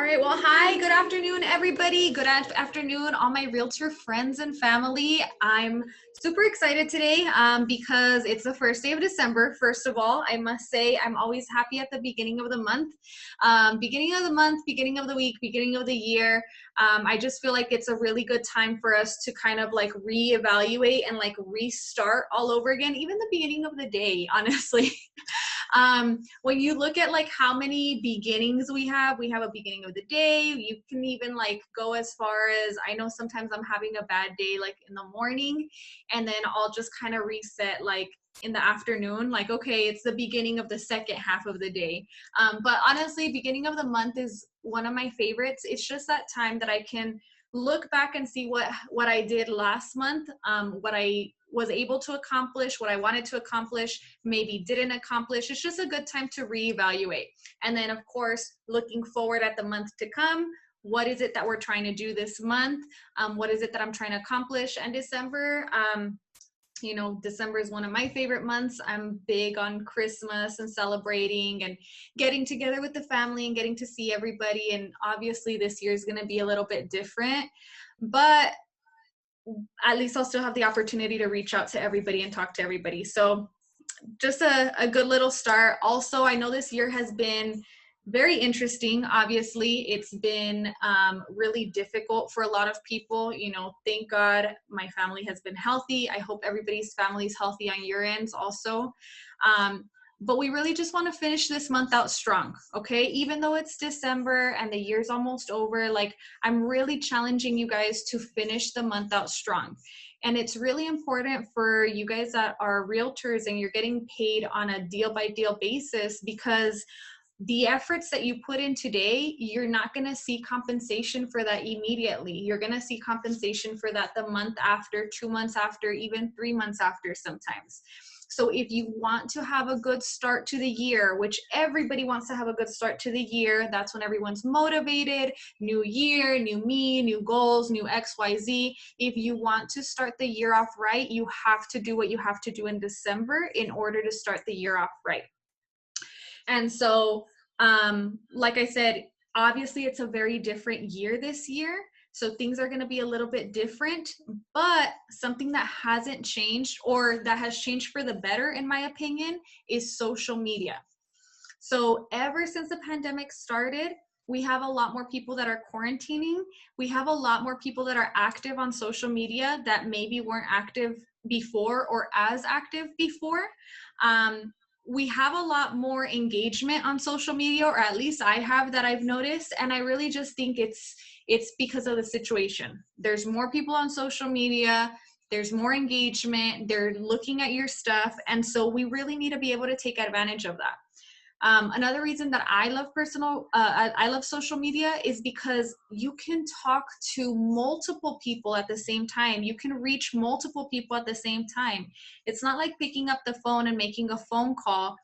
All right. Well, hi, good afternoon, everybody. Good afternoon, all my realtor friends and family. I'm super excited today because it's the first day of December. First of all, I must say I'm always happy at the beginning of the month. Beginning of the month, beginning of the week, beginning of the year. I just feel like it's a really good time for us to kind of like reevaluate and like restart all over again, even the beginning of the day, honestly. When you look at like how many beginnings we have a beginning of the day. You can even like go as far as, I know sometimes I'm having a bad day like in the morning, and then I'll just kind of reset like in the afternoon, like, okay, it's the beginning of the second half of the day. But honestly, beginning of the month is one of my favorites. It's just that time that I can look back and see what I did last month, what I was able to accomplish, what I wanted to accomplish, maybe didn't accomplish. It's just a good time to reevaluate. And then of course, looking forward at the month to come, what is it that we're trying to do this month? What is it that I'm trying to accomplish? And December, December is one of my favorite months. I'm big on Christmas and celebrating and getting together with the family and getting to see everybody. And obviously this year is going to be a little bit different, but at least I'll still have the opportunity to reach out to everybody and talk to everybody. So just a good little start. Also, I know this year has been very interesting. Obviously, it's been really difficult for a lot of people. Thank God my family has been healthy. I hope everybody's family is healthy on your ends also. But we really just want to finish this month out strong, okay? Even though it's December and the year's almost over, like I'm really challenging you guys to finish the month out strong. And it's really important for you guys that are realtors and you're getting paid on a deal by deal basis, because the efforts that you put in today, you're not going to see compensation for that immediately. You're going to see compensation for that the month after, 2 months after, even 3 months after sometimes. So if you want to have a good start to the year, which everybody wants to have a good start to the year, that's when everyone's motivated, new year, new me, new goals, new XYZ. If you want to start the year off right, you have to do what you have to do in December in order to start the year off right. And so, like I said, obviously it's a very different year this year. So things are going to be a little bit different, but something that hasn't changed or that has changed for the better, in my opinion, is social media. So ever since the pandemic started, we have a lot more people that are quarantining. We have a lot more people that are active on social media that maybe weren't active before or as active before. We have a lot more engagement on social media, or at least I have, that I've noticed. And I really just think it's because of the situation. There's more people on social media, there's more engagement, they're looking at your stuff. And so we really need to be able to take advantage of that. Another reason that I love social media is because you can talk to multiple people at the same time. You can reach multiple people at the same time. It's not like picking up the phone and making a phone call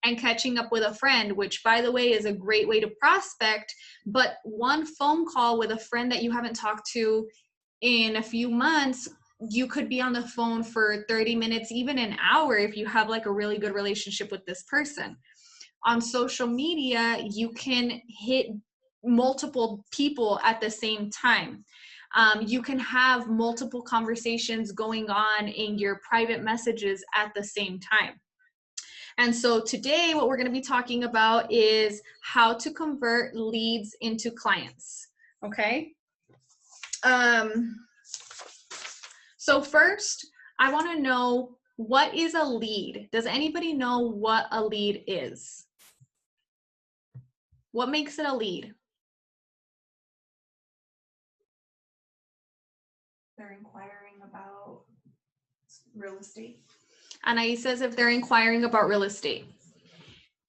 and catching up with a friend, which by the way is a great way to prospect. But one phone call with a friend that you haven't talked to in a few months, you could be on the phone for 30 minutes, even an hour, if you have like a really good relationship with this person. On social media, you can hit multiple people at the same time. You can have multiple conversations going on in your private messages at the same time. And so today, what we're going to be talking about is how to convert leads into clients. Okay. So first, I want to know, what is a lead? Does anybody know what a lead is? What makes it a lead? They're inquiring about real estate. Anais says if they're inquiring about real estate.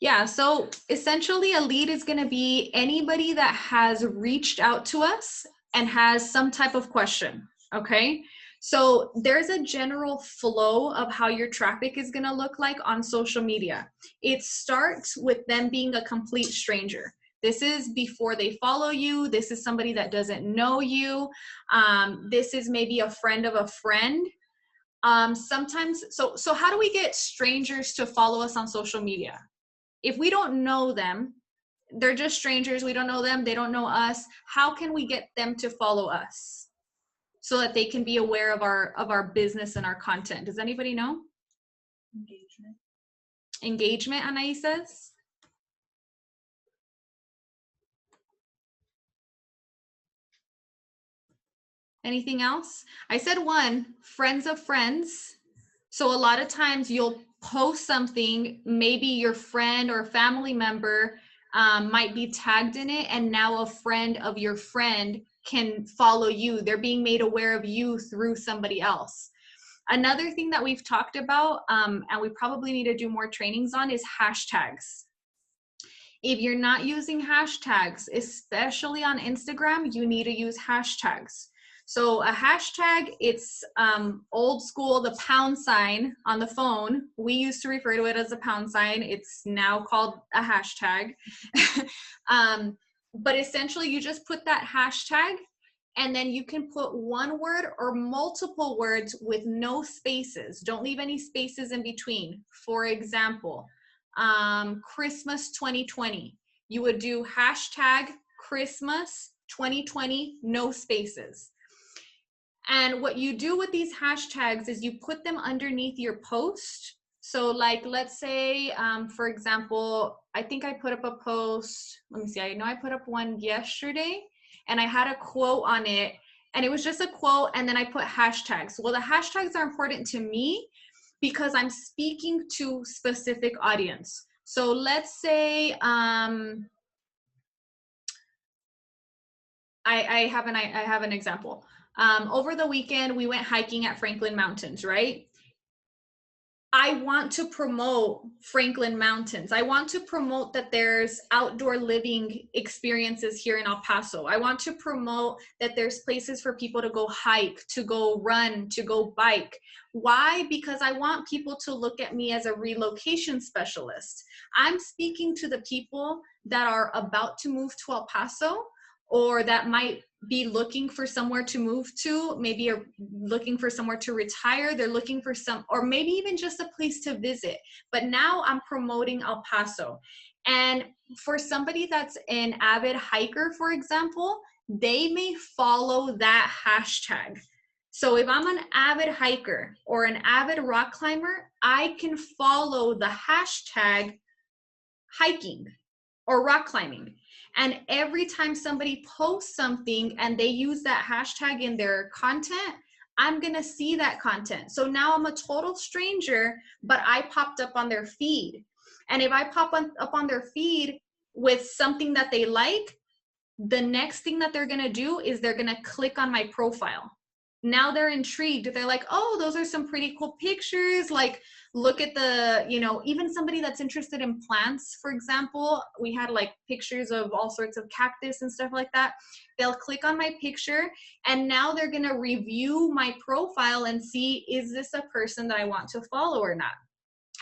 Yeah, so essentially a lead is going to be anybody that has reached out to us and has some type of question, okay? So there's a general flow of how your traffic is going to look like on social media. It starts with them being a complete stranger. This is before they follow you. This is somebody that doesn't know you. This is maybe a friend of a friend. Sometimes, so how do we get strangers to follow us on social media? If we don't know them, they're just strangers. We don't know them. They don't know us. How can we get them to follow us so that they can be aware of our business and our content? Does anybody know? Engagement. Engagement, Anais says. Anything else? I said one, friends of friends. So a lot of times you'll post something, maybe your friend or family member might be tagged in it, and now a friend of your friend can follow you. They're being made aware of you through somebody else. Another thing that we've talked about, and we probably need to do more trainings on, is hashtags. If you're not using hashtags, especially on Instagram, you need to use hashtags. So a hashtag, it's old school, the pound sign on the phone. We used to refer to it as a pound sign. It's now called a hashtag. But essentially, you just put that hashtag, and then you can put one word or multiple words with no spaces. Don't leave any spaces in between. For example, Christmas 2020. You would do hashtag Christmas 2020, no spaces. And what you do with these hashtags is you put them underneath your post. So like, let's say, for example, I think I put up a post, let me see, I know I put up one yesterday, and I had a quote on it, and it was just a quote, and then I put hashtags. Well, the hashtags are important to me because I'm speaking to specific audience. So let's say, I have an example. Over the weekend, we went hiking at Franklin Mountains, right? I want to promote Franklin Mountains. I want to promote that there's outdoor living experiences here in El Paso. I want to promote that there's places for people to go hike, to go run, to go bike. Why? Because I want people to look at me as a relocation specialist. I'm speaking to the people that are about to move to El Paso, or that might be looking for somewhere to move to, maybe are looking for somewhere to retire, they're looking for some, or maybe even just a place to visit. But now I'm promoting El Paso. And for somebody that's an avid hiker, for example, they may follow that hashtag. So if I'm an avid hiker or an avid rock climber, I can follow the hashtag hiking or rock climbing. And every time somebody posts something and they use that hashtag in their content, I'm going to see that content. So now I'm a total stranger, but I popped up on their feed. And if I pop up on their feed with something that they like, the next thing that they're going to do is they're going to click on my profile. Now they're intrigued. They're like, oh, those are some pretty cool pictures. Like, look at the, even somebody that's interested in plants, for example, we had like pictures of all sorts of cactus and stuff like that. They'll click on my picture, and now they're going to review my profile and see, is this a person that I want to follow or not?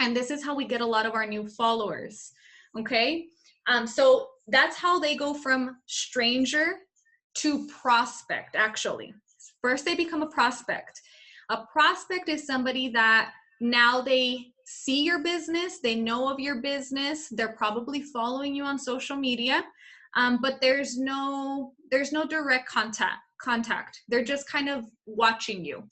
And this is how we get a lot of our new followers. Okay. So that's how they go from stranger to prospect, actually. First, they become a prospect. A prospect is somebody that now they see your business, they know of your business, they're probably following you on social media, but there's no direct contact. They're just kind of watching you.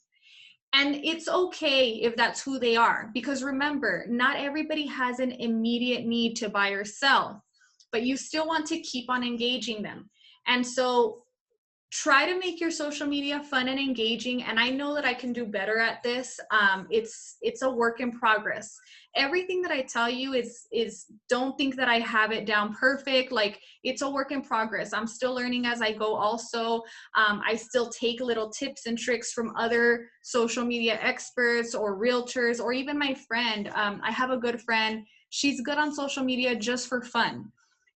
And it's okay if that's who they are, because remember, not everybody has an immediate need to buy or sell, but you still want to keep on engaging them. And so try to make your social media fun and engaging. And I know that I can do better at this. It's a work in progress. Everything that I tell you is don't think that I have it down perfect. Like, it's a work in progress. I'm still learning as I go also. I still take little tips and tricks from other social media experts or realtors, or even my friend. I have a good friend. She's good on social media just for fun.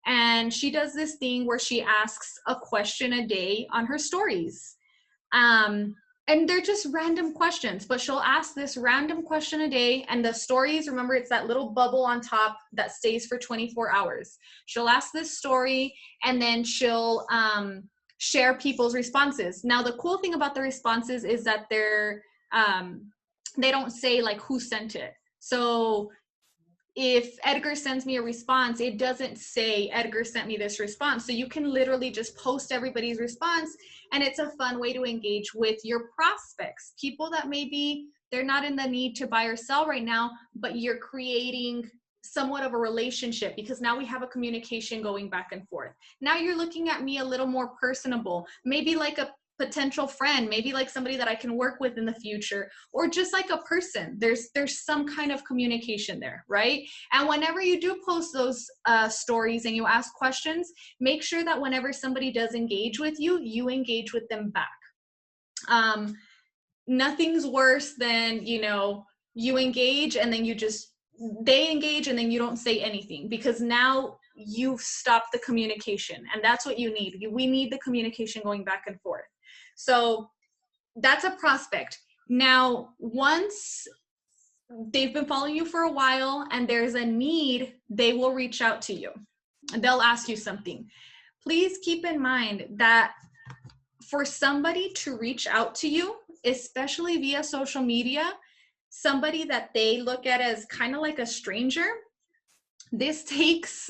And she does this thing where she asks a question a day on her stories. And they're just random questions, but she'll ask this random question a day. And the stories, remember, it's that little bubble on top that stays for 24 hours. She'll ask this story, and then she'll share people's responses. Now, the cool thing about the responses is that they don't say like who sent it. So if Edgar sends me a response, it doesn't say Edgar sent me this response. So you can literally just post everybody's response, and it's a fun way to engage with your prospects, people that maybe they're not in the need to buy or sell right now, but you're creating somewhat of a relationship because now we have a communication going back and forth. Now you're looking at me a little more personable, maybe like a potential friend, maybe like somebody that I can work with in the future, or just like a person. There's some kind of communication there, right? And whenever you do post those stories and you ask questions, make sure that whenever somebody does engage with you, you engage with them back. Nothing's worse than, you know, you engage and then they engage and then you don't say anything, because now you've stopped the communication, and that's what you need. We need the communication going back and forth. So that's a prospect. Now, once they've been following you for a while and there's a need, they will reach out to you. They'll ask you something. Please keep in mind that for somebody to reach out to you, especially via social media, somebody that they look at as kind of like a stranger, this takes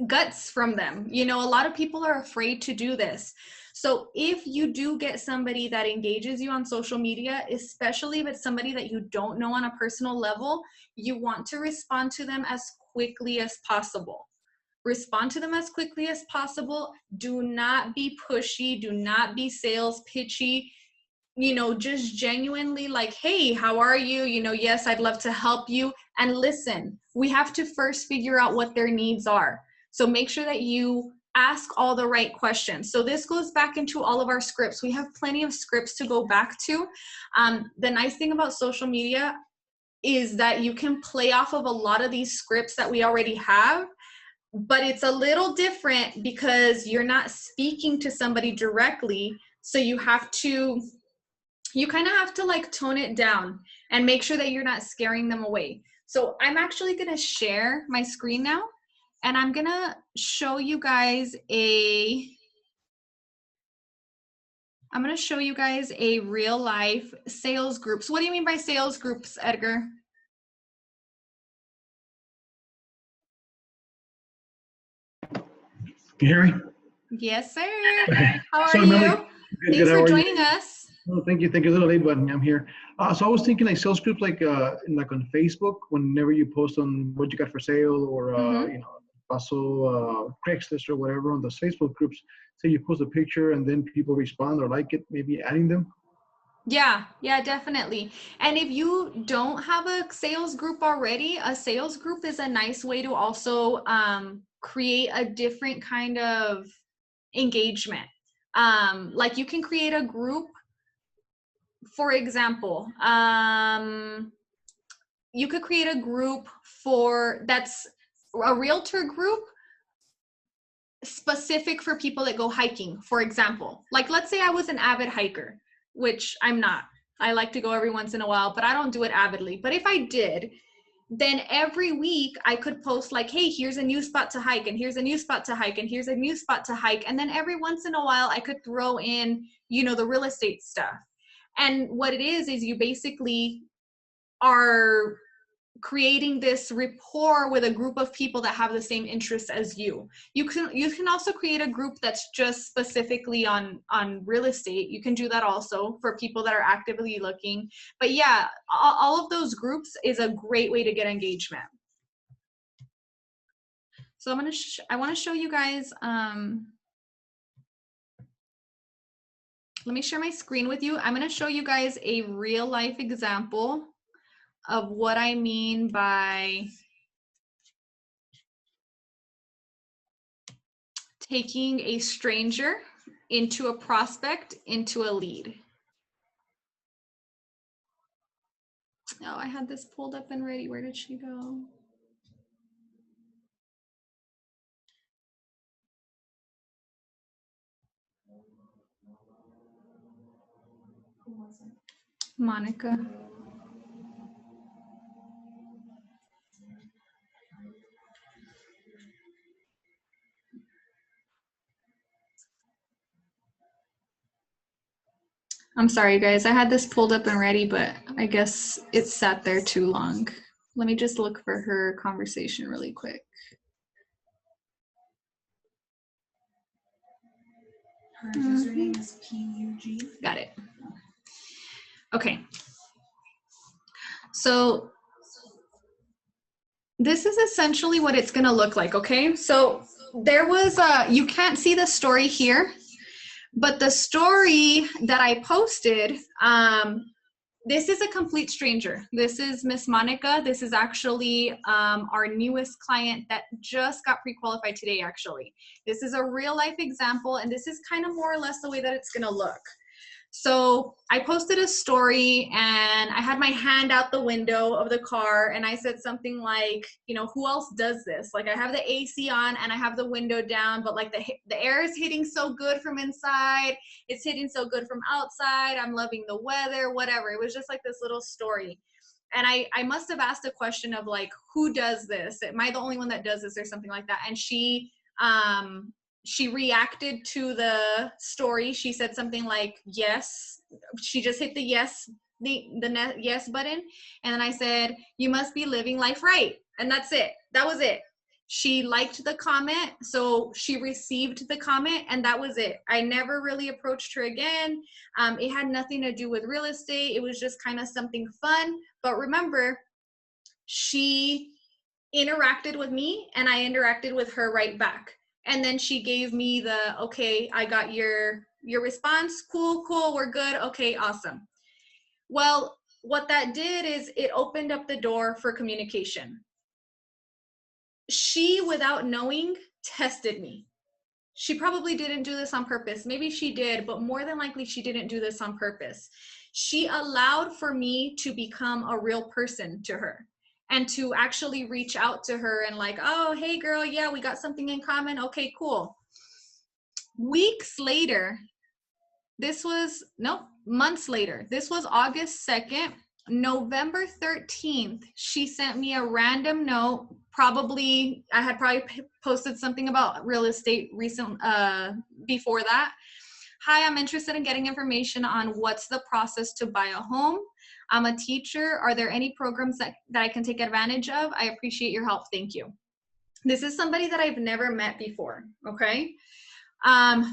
guts from them. You know, a lot of people are afraid to do this. So if you do get somebody that engages you on social media, especially if it's somebody that you don't know on a personal level, you want to respond to them as quickly as possible. Respond to them as quickly as possible. Do not be pushy. Do not be sales pitchy. You know, just genuinely like, hey, how are you? You know, yes, I'd love to help you. And listen, we have to first figure out what their needs are. So make sure that you ask all the right questions. So this goes back into all of our scripts. We have plenty of scripts to go back to. The nice thing about social media is that you can play off of a lot of these scripts that we already have, but it's a little different because you're not speaking to somebody directly. So you kind of have to like tone it down and make sure that you're not scaring them away. So I'm actually going to share my screen now, and I'm going to show you guys a real life sales group. So what do you mean by sales groups, Edgar? Can you hear me? Yes, sir. Okay. How are So you? Melanie, good, Thanks how for are you? joining us. Oh, thank you. Thank you. A little late, but I'm here. So I was thinking like sales groups, like on Facebook, whenever you post on what you got for sale, or Mhm. you know, also Craigslist or whatever on those Facebook groups. Say you post a picture and then people respond or like it, maybe adding them. Yeah, definitely. And if you don't have a sales group already, a sales group is a nice way to also create a different kind of engagement. Like you can create a group, for example, you could create a group that's a realtor group specific for people that go hiking, for example. Like, let's say I was an avid hiker, which I'm not. I like to go every once in a while, but I don't do it avidly. But if I did, then every week I could post like, hey, here's a new spot to hike, and here's a new spot to hike, and here's a new spot to hike. And then every once in a while I could throw in, you know, the real estate stuff. And what it is you basically are creating this rapport with a group of people that have the same interests as you. You can also create a group that's just specifically on real estate. You can do that also for people that are actively looking. But yeah, all of those groups is a great way to get engagement. So I want to show you guys, let me share my screen with you. I'm going to show you guys a real life example of what I mean by taking a stranger into a prospect, into a lead. Oh, I had this pulled up and ready. Where did she go? Monica. I'm sorry, guys. I had this pulled up and ready, but I guess it sat there too long. Let me just look for her conversation really quick. Her username is PUG. Got it. Okay. So this is essentially what it's going to look like, okay? So there was you can't see the story here, but the story that I posted, this is a complete stranger. This is Miss Monica. This is actually our newest client that just got pre-qualified today, actually. This is a real life example, and this is kind of more or less the way that it's going to look. So I posted a story and I had my hand out the window of the car and I said something like, you know, who else does this? Like I have the AC on and I have the window down, but like the air is hitting so good from inside. It's hitting so good from outside. I'm loving the weather, whatever. It was just like this little story. And I must have asked a question of like, who does this? Am I the only one that does this or something like that? And she reacted to the story. She said something like, yes. She just hit the yes, the yes button. And then I said, you must be living life right. And that's it. That was it. She liked the comment. So she received the comment and that was it. I never really approached her again. It had nothing to do with real estate. It was just kind of something fun. But remember, she interacted with me and I interacted with her right back. And then she gave me the, okay, I got your response. Cool, we're good. Okay, awesome. Well, what that did is it opened up the door for communication. She, without knowing, tested me. She probably didn't do this on purpose. Maybe she did, but more than likely she didn't do this on purpose. She allowed for me to become a real person to her. And to actually reach out to her and like, oh, hey girl, yeah, we got something in common. Okay, cool. Weeks later, months later, this was August 2nd, November 13th, she sent me a random note. I had probably posted something about real estate before that. Hi, I'm interested in getting information on what's the process to buy a home. I'm a teacher. Are there any programs that I can take advantage of? I appreciate your help. Thank you. This is somebody that I've never met before, okay?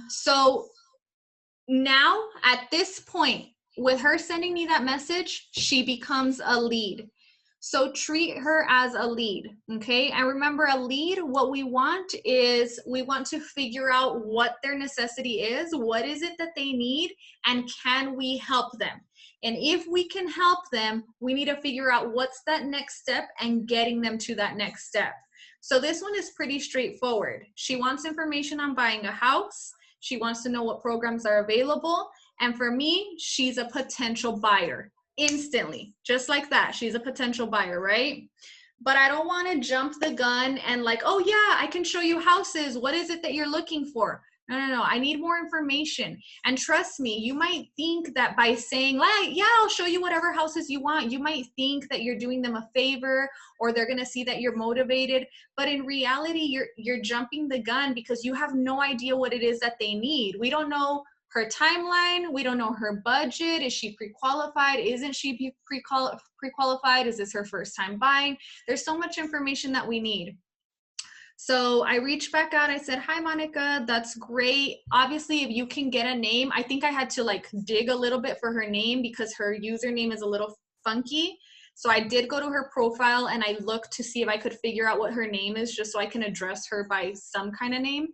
So now at this point, with her sending me that message, she becomes a lead. So treat her as a lead, okay? And remember, a lead, what we want is we want to figure out what their necessity is, what is it that they need, and can we help them? And if we can help them, we need to figure out what's that next step and getting them to that next step. So this one is pretty straightforward. She wants information on buying a house. She wants to know what programs are available. And for me, she's a potential buyer. Instantly, just like that. She's a potential buyer, right? But I don't want to jump the gun and like, oh yeah, I can show you houses. What is it that you're looking for? No. I need more information. And trust me, you might think that by saying, like, yeah, I'll show you whatever houses you want, you might think that you're doing them a favor or they're going to see that you're motivated. But in reality, you're jumping the gun because you have no idea what it is that they need. We don't know her timeline. We don't know her budget. Is she pre-qualified? Isn't she pre-qualified? Is this her first time buying? There's so much information that we need. So I reached back out. I said, hi, Monica, that's great. Obviously, if you can get a name, I think I had to like dig a little bit for her name because her username is a little funky. So I did go to her profile and I looked to see if I could figure out what her name is just so I can address her by some kind of name.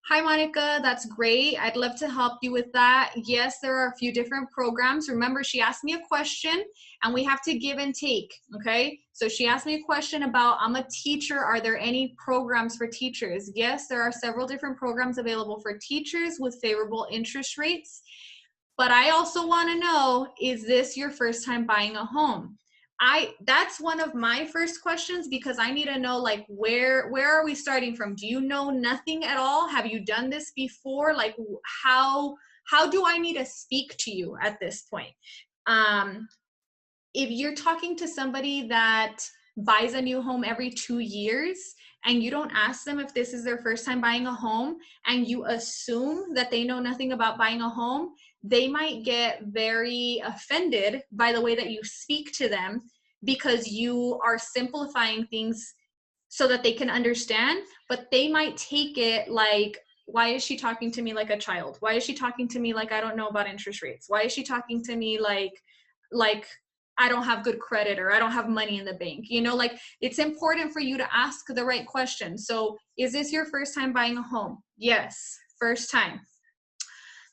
Hi, Monica, that's great. I'd love to help you with that. Yes, there are a few different programs. Remember, she asked me a question and we have to give and take, okay? So she asked me a question about, I'm a teacher. Are there any programs for teachers? Yes, there are several different programs available for teachers with favorable interest rates. But I also want to know, is this your first time buying a home? That's one of my first questions because I need to know, like, where are we starting from? Do you know nothing at all? Have you done this before? Like, how do I need to speak to you at this point? If you're talking to somebody that buys a new home every 2 years and you don't ask them if this is their first time buying a home and you assume that they know nothing about buying a home, they might get very offended by the way that you speak to them because you are simplifying things so that they can understand, but they might take it like, why is she talking to me like a child? Why is she talking to me like I don't know about interest rates? Why is she talking to me like I don't have good credit or I don't have money in the bank? You know, like it's important for you to ask the right question. So is this your first time buying a home? Yes, first time.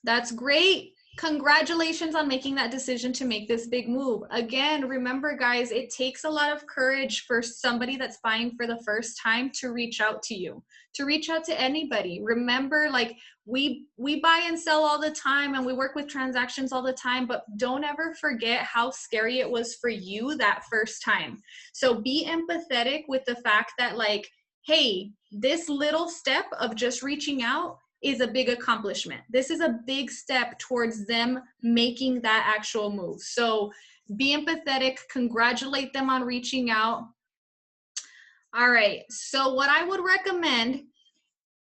That's great. Congratulations on making that decision to make this big move. Again, remember guys, it takes a lot of courage for somebody that's buying for the first time to reach out to you, to reach out to anybody. Remember, like we buy and sell all the time and we work with transactions all the time, but don't ever forget how scary it was for you that first time. So be empathetic with the fact that like, hey, this little step of just reaching out is a big accomplishment. This is a big step towards them making that actual move. So be empathetic, congratulate them on reaching out. All right, so what I would recommend,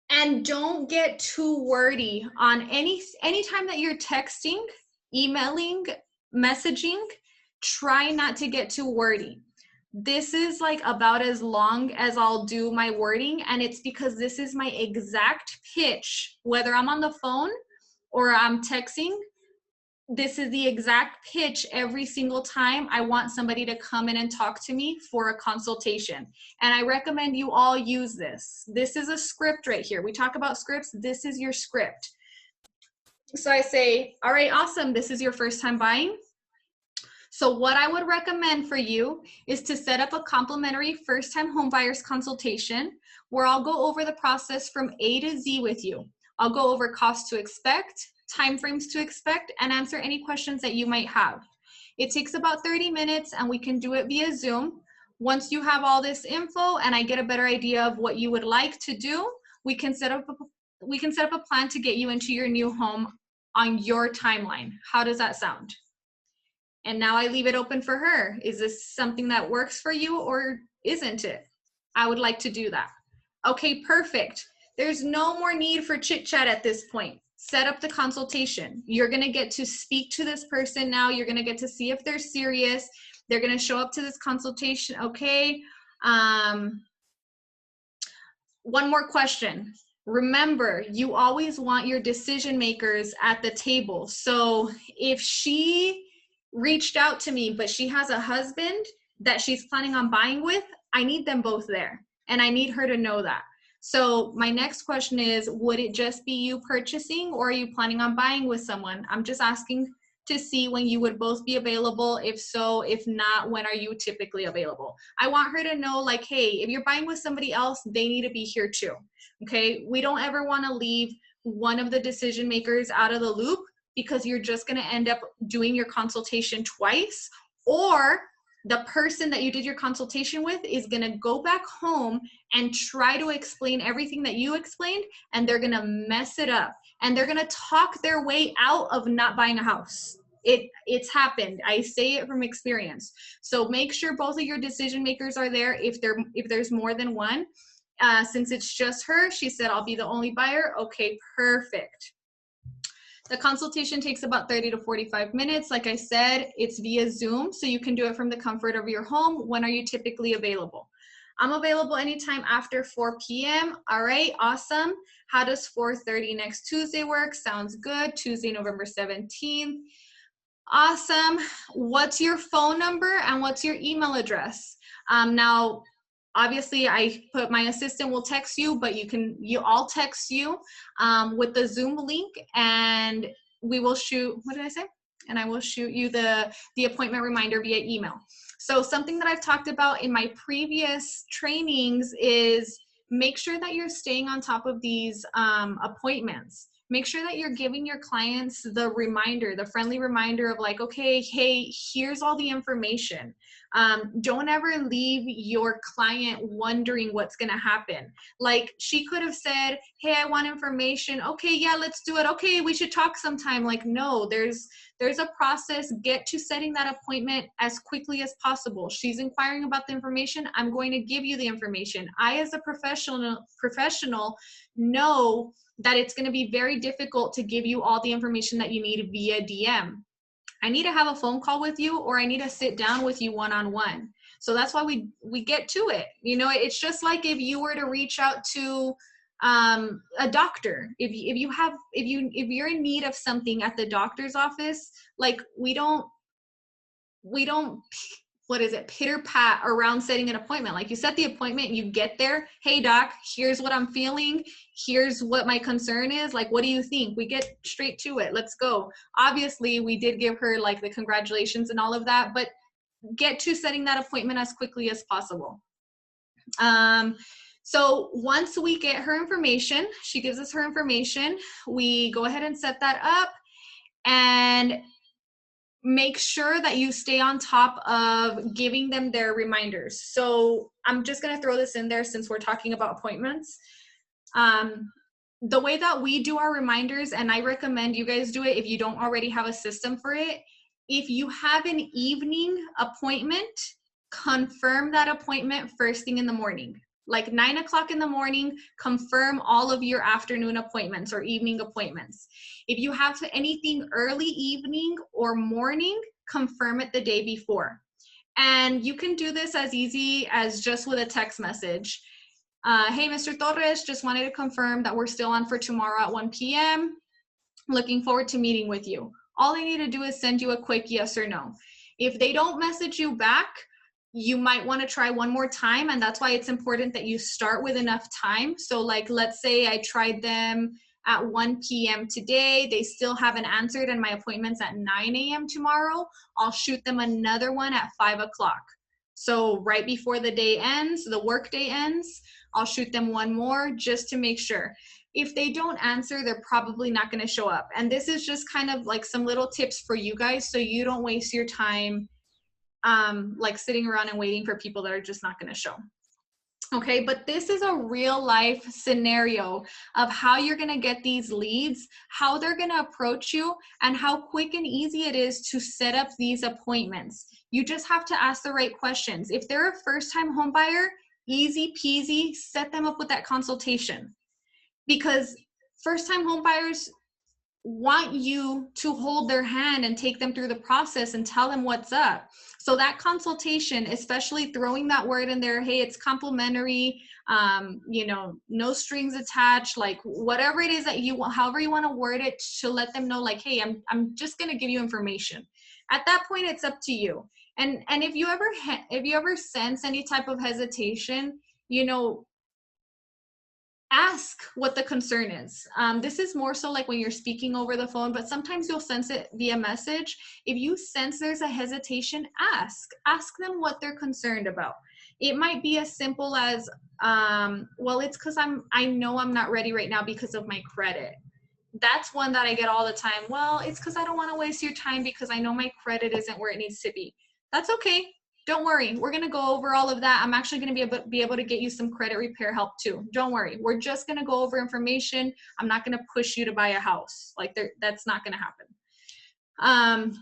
and don't get too wordy on anytime that you're texting, emailing, messaging, try not to get too wordy. This is like about as long as I'll do my wording, and it's because this is my exact pitch, whether I'm on the phone or I'm texting. This is the exact pitch every single time I want somebody to come in and talk to me for a consultation. And I recommend you all use this. This is a script right here. We talk about scripts. This is your script. So I say, all right, awesome. This is your first time buying. So what I would recommend for you is to set up a complimentary first-time homebuyers consultation where I'll go over the process from A to Z with you. I'll go over costs to expect, timeframes to expect, and answer any questions that you might have. It takes about 30 minutes and we can do it via Zoom. Once you have all this info and I get a better idea of what you would like to do, we can set up a plan to get you into your new home on your timeline. How does that sound? And now I leave it open for her. Is this something that works for you or isn't it? I would like to do that. Okay, perfect. There's no more need for chit chat at this point. Set up the consultation. You're gonna get to speak to this person now. You're gonna get to see if they're serious. They're gonna show up to this consultation, okay? One more question. Remember, you always want your decision makers at the table. So if she reached out to me, but she has a husband that she's planning on buying with, I need them both there. And I need her to know that. So my next question is, would it just be you purchasing or are you planning on buying with someone? I'm just asking to see when you would both be available. If so, if not, when are you typically available? I want her to know like, hey, if you're buying with somebody else, they need to be here too. Okay. We don't ever want to leave one of the decision makers out of the loop because you're just going to end up doing your consultation twice, or the person that you did your consultation with is going to go back home and try to explain everything that you explained, and they're going to mess it up and they're going to talk their way out of not buying a house. It's happened. I say it from experience. So make sure both of your decision makers are there. If there's more than one, since it's just her, she said, I'll be the only buyer. Okay, perfect. The consultation takes about 30 to 45 minutes. Like I said, it's via Zoom, so you can do it from the comfort of your home. When are you typically available? I'm available anytime after 4 p.m. All right, awesome. How does 4:30 next Tuesday work? Sounds good. Tuesday, November 17th. Awesome. What's your phone number and what's your email address? Now, obviously, I put my assistant will text you, but I'll text you with the Zoom link, and we will shoot. What did I say? And I will shoot you the appointment reminder via email. So something that I've talked about in my previous trainings is make sure that you're staying on top of these appointments. Make sure that you're giving your clients the reminder, the friendly reminder of like, okay, hey, here's all the information. Don't ever leave your client wondering what's going to happen. Like she could have said, hey, I want information. Okay, yeah, let's do it. Okay, we should talk sometime. Like, no, there's a process. Get to setting that appointment as quickly as possible. She's inquiring about the information. I'm going to give you the information. I, as a professional know that it's going to be very difficult to give you all the information that you need via DM. I need to have a phone call with you, or I need to sit down with you one-on-one. So that's why we get to it. You know, it's just like if you were to reach out to a doctor, if you're in need of something at the doctor's office, like we don't what is it, pitter pat around setting an appointment. Like you set the appointment, you get there, hey doc, here's what I'm feeling, here's what my concern is, like what do you think? We get straight to it, let's go. Obviously we did give her like the congratulations and all of that, but get to setting that appointment as quickly as possible. So once we get her information, she gives us her information, we go ahead and set that up, and make sure that you stay on top of giving them their reminders. So I'm just going to throw this in there since we're talking about appointments. The way that we do our reminders, and I recommend you guys do it if you don't already have a system for it, if you have an evening appointment, confirm that appointment first thing in the morning. Like 9 o'clock in the morning, confirm all of your afternoon appointments or evening appointments. If you have anything early evening or morning, confirm it the day before. And you can do this as easy as just with a text message. Hey, Mr. Torres, just wanted to confirm that we're still on for tomorrow at 1 p.m. Looking forward to meeting with you. All I need to do is send you a quick yes or no. If they don't message you back, you might want to try one more time, and that's why it's important that you start with enough time. So like, let's say I tried them at 1 p.m. today, they still haven't answered, and my appointment's at 9 a.m. tomorrow, I'll shoot them another one at 5 o'clock. So right before the day ends, the work day ends, I'll shoot them one more just to make sure. If they don't answer, they're probably not going to show up. And this is just kind of like some little tips for you guys so you don't waste your time like sitting around and waiting for people that are just not going to show. Okay, but this is a real life scenario of how you're going to get these leads, how they're going to approach you, and how quick and easy it is to set up these appointments. You just have to ask the right questions. If they're a first-time home buyer, easy peasy, set them up with that consultation. Because first-time home buyers want you to hold their hand and take them through the process and tell them what's up. So that consultation, especially throwing that word in there, hey, it's complimentary, you know, no strings attached, like whatever it is that you want, however you want to word it, to let them know like, hey, I'm just going to give you information. At that point, it's up to you. And if you ever sense any type of hesitation, you know, ask what the concern is. This is more so like when you're speaking over the phone, but sometimes you'll sense it via message. If you sense there's a hesitation, ask them what they're concerned about. It might be as simple as, well, it's because I know I'm not ready right now because of my credit. That's one that I get all the time. Well, it's because I don't want to waste your time because I know my credit isn't where it needs to be. That's okay. Don't worry, we're gonna go over all of that. I'm actually gonna be able to get you some credit repair help too. Don't worry, we're just gonna go over information. I'm not gonna push you to buy a house. Like that's not gonna happen.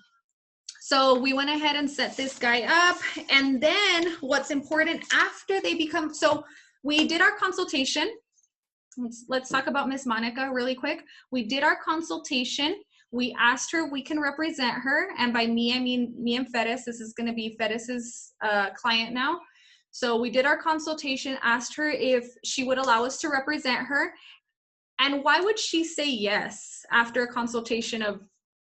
So we went ahead and set this guy up. And then what's important after they become, so we did our consultation. Let's talk about Miss Monica really quick. We did our consultation. We asked her if we can represent her, and by me, I mean me and Fedes. This is going to be Fedes's client now. So we did our consultation, asked her if she would allow us to represent her, and why would she say yes after a consultation of,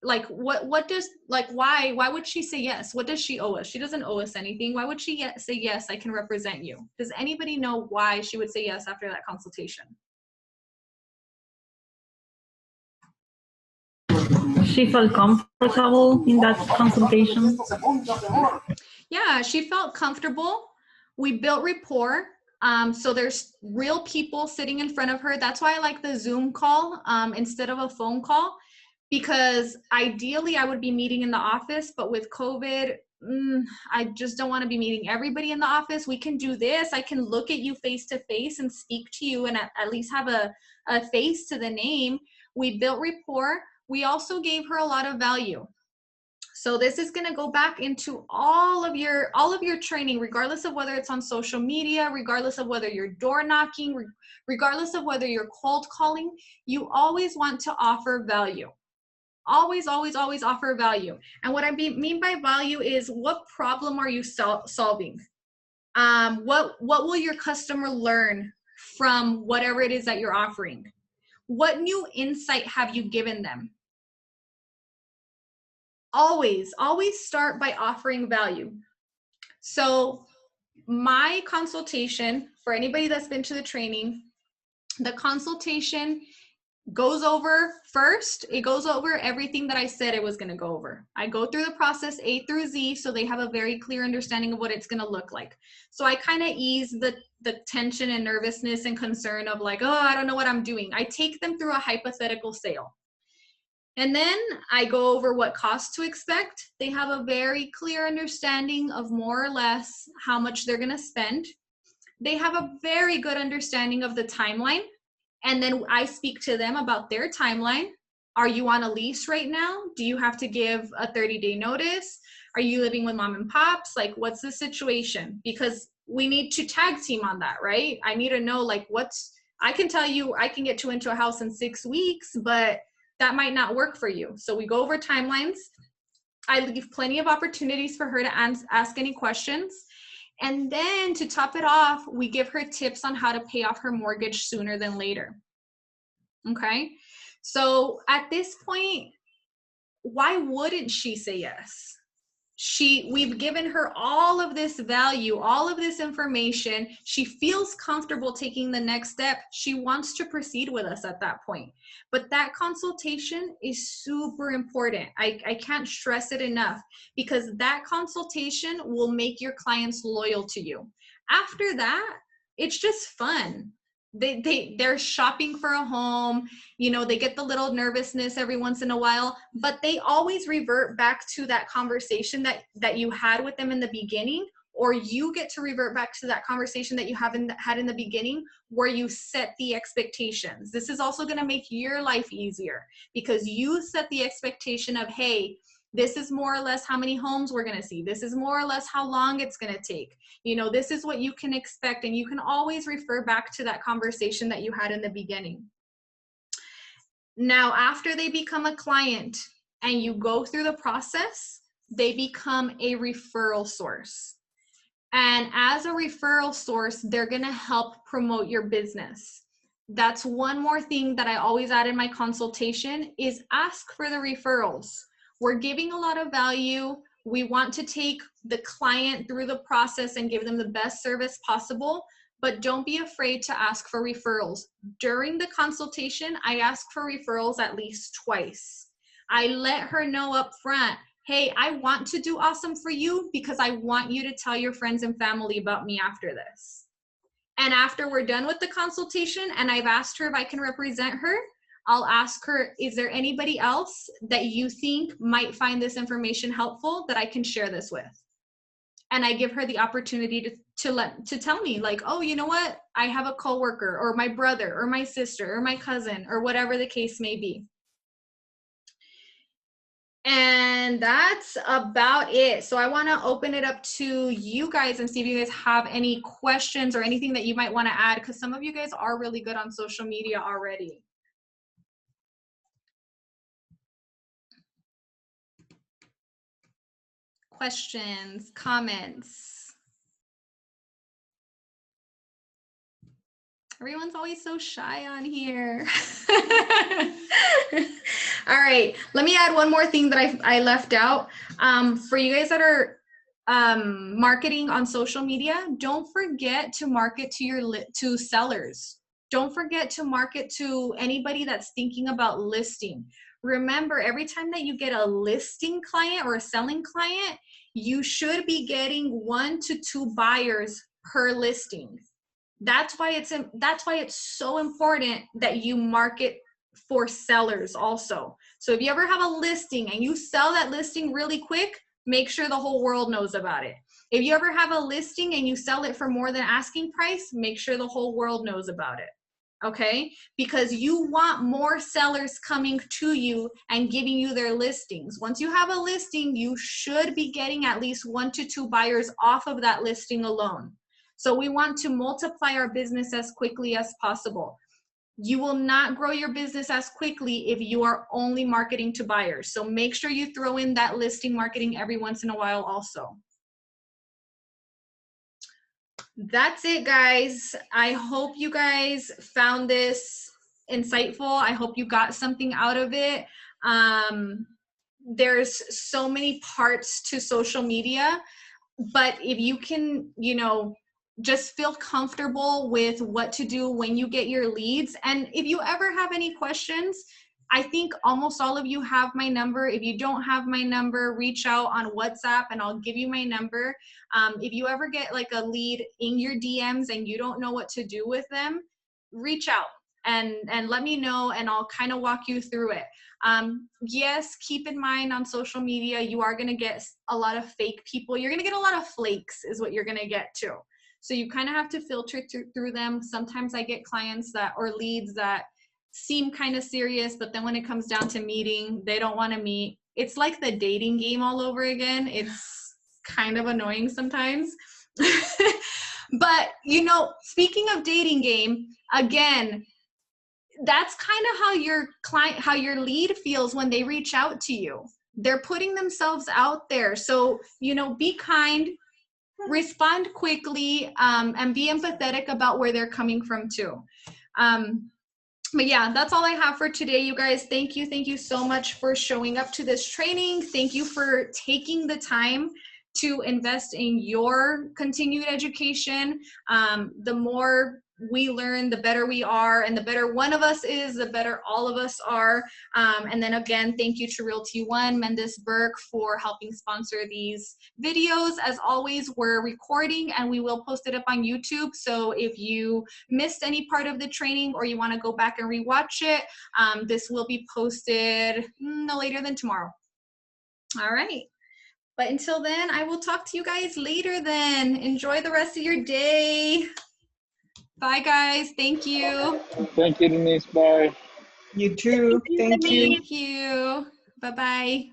like, what does, like, why would she say yes? What does she owe us? She doesn't owe us anything. Why would she say yes, I can represent you? Does anybody know why she would say yes after that consultation? She felt comfortable in that consultation. Yeah, she felt comfortable. We built rapport. So there's real people sitting in front of her. That's why I like the Zoom call instead of a phone call, because ideally I would be meeting in the office, but with COVID, I just don't want to be meeting everybody in the office. We can do this. I can look at you face to face and speak to you and at least have a face to the name. We built rapport. We also gave her a lot of value. So this is going to go back into all of your training, regardless of whether it's on social media, regardless of whether you're door knocking, regardless of whether you're cold calling. You always want to offer value. Always, always, always offer value. And what I mean by value is, what problem are you solving? What will your customer learn from whatever it is that you're offering? What new insight have you given them? Always, always start by offering value. So my consultation, for anybody that's been to the training, the consultation goes over first, it goes over everything that I said it was going to go over. I go through the process A through Z so they have a very clear understanding of what it's going to look like. So I kind of ease the tension and nervousness and concern of like, oh, I don't know what I'm doing. I take them through a hypothetical sale. And then I go over what costs to expect. They have a very clear understanding of more or less how much they're going to spend. They have a very good understanding of the timeline. And then I speak to them about their timeline. Are you on a lease right now? Do you have to give a 30-day notice? Are you living with mom and pops? Like, what's the situation? Because we need to tag team on that, right? I need to know, like, I can tell you I can get you into a house in 6 weeks, but that might not work for you. So we go over timelines. I leave plenty of opportunities for her to ask any questions. And then to top it off, we give her tips on how to pay off her mortgage sooner than later. Okay. So at this point, why wouldn't she say yes? We've given her all of this value, all of this information. She feels comfortable taking the next step. She wants to proceed with us at that point. But that consultation is super important. I can't stress it enough, because that consultation will make your clients loyal to you. After that, it's just fun. They're shopping for a home, you know, they get the little nervousness every once in a while, but they always revert back to that conversation that you had with them in the beginning, or you get to revert back to that conversation that you haven't had in the beginning, where you set the expectations. This is also going to make your life easier, because you set the expectation of, hey, this is more or less how many homes we're going to see. This is more or less how long it's going to take. You know, this is what you can expect. And you can always refer back to that conversation that you had in the beginning. Now, after they become a client and you go through the process, they become a referral source. And as a referral source, they're going to help promote your business. That's one more thing that I always add in my consultation, is ask for the referrals. We're giving a lot of value. We want to take the client through the process and give them the best service possible, but don't be afraid to ask for referrals. During the consultation, I ask for referrals at least twice. I let her know up front, hey, I want to do awesome for you because I want you to tell your friends and family about me after this. And after we're done with the consultation and I've asked her if I can represent her, I'll ask her, is there anybody else that you think might find this information helpful that I can share this with? And I give her the opportunity to tell me, like, oh, you know what? I have a coworker or my brother or my sister or my cousin or whatever the case may be. And that's about it. So I want to open it up to you guys and see if you guys have any questions or anything that you might want to add, because some of you guys are really good on social media already. Questions, comments? Everyone's always so shy on here. All right, let me add one more thing that I left out. For you guys that are marketing on social media, don't forget to market to sellers. Don't forget to market to anybody that's thinking about listing. Remember, every time that you get a listing client or a selling client, you should be getting 1 to 2 buyers per listing. That's why it's so important that you market for sellers also. So if you ever have a listing and you sell that listing really quick, make sure the whole world knows about it. If you ever have a listing and you sell it for more than asking price, make sure the whole world knows about it. Okay? Because you want more sellers coming to you and giving you their listings. Once you have a listing, you should be getting at least 1 to 2 buyers off of that listing alone. So we want to multiply our business as quickly as possible. You will not grow your business as quickly if you are only marketing to buyers. So make sure you throw in that listing marketing every once in a while also. That's it, guys. I hope you guys found this insightful. I hope you got something out of it. There's so many parts to social media, but if you can, you know, just feel comfortable with what to do when you get your leads. And if you ever have any questions, I think almost all of you have my number. If you don't have my number, reach out on WhatsApp and I'll give you my number. If you ever get like a lead in your DMs and you don't know what to do with them, reach out and let me know and I'll kind of walk you through it. Yes, keep in mind on social media, you are going to get a lot of fake people. You're going to get a lot of flakes is what you're going to get too. So you kind of have to filter through them. Sometimes I get clients that, or leads that seem kind of serious, but then when it comes down to meeting, they don't want to meet. It's like the dating game all over again. It's kind of annoying sometimes. But, you know, speaking of dating game, again, that's kind of how your client, how your lead feels when they reach out to you. They're putting themselves out there. So, you know, be kind, respond quickly, and be empathetic about where they're coming from too. But yeah, that's all I have for today, you guys. Thank you so much for showing up to this training. Thank you for taking the time to invest in your continued education. The more we learn, the better we are, and the better one of us is, the better all of us are. And then again, thank you to Realty One, Mendes Burke, for helping sponsor these videos. As always, we're recording and we will post it up on YouTube. So if you missed any part of the training or you want to go back and rewatch it, this will be posted no later than tomorrow. All right. But until then, I will talk to you guys later then. Enjoy the rest of your day. Bye, guys. Thank you. Thank you, Denise. Bye. You too. Thank you. Thank you. Bye-bye.